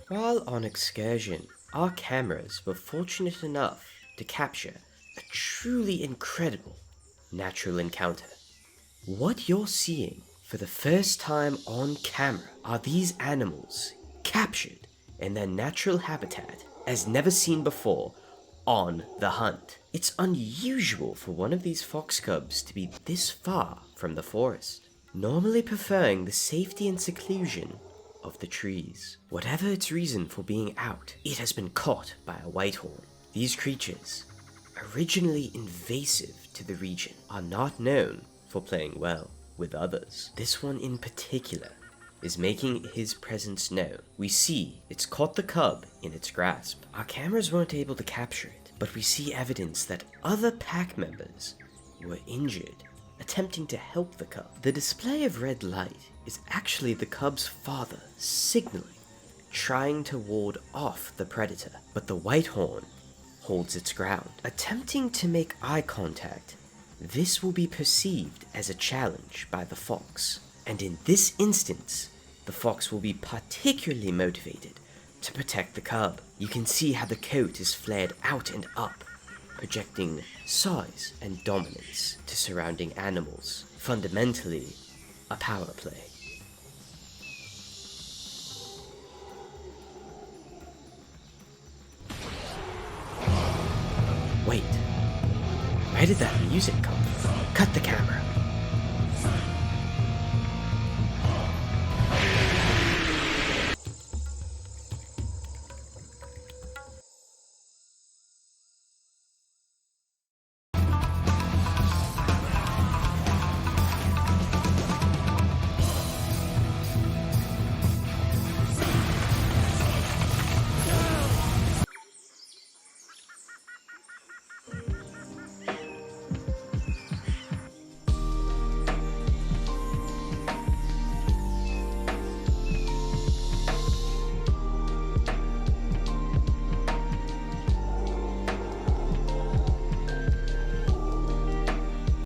While on excursion, our cameras were fortunate enough to capture a truly incredible natural encounter. What you're seeing for the first time on camera are these animals captured in their natural habitat as never seen before on the hunt. It's unusual for one of these fox cubs to be this far from the forest, normally preferring the safety and seclusion of the trees. Whatever its reason for being out, it has been caught by a whitehorn. These creatures, originally invasive to the region, are not known for playing well with others. This one in particular is making his presence known. We see it's caught the cub in its grasp. Our cameras weren't able to capture it, but we see evidence that other pack members were injured attempting to help the cub. The display of red light is actually the cub's father signaling, trying to ward off the predator, but the whitehorn holds its ground. Attempting to make eye contact, this will be perceived as a challenge by the fox, and in this instance, the fox will be particularly motivated to protect the cub. You can see how the coat is flared out and up, projecting size and dominance to surrounding animals. Fundamentally, a power play. Wait, where did that music come from? Cut the camera.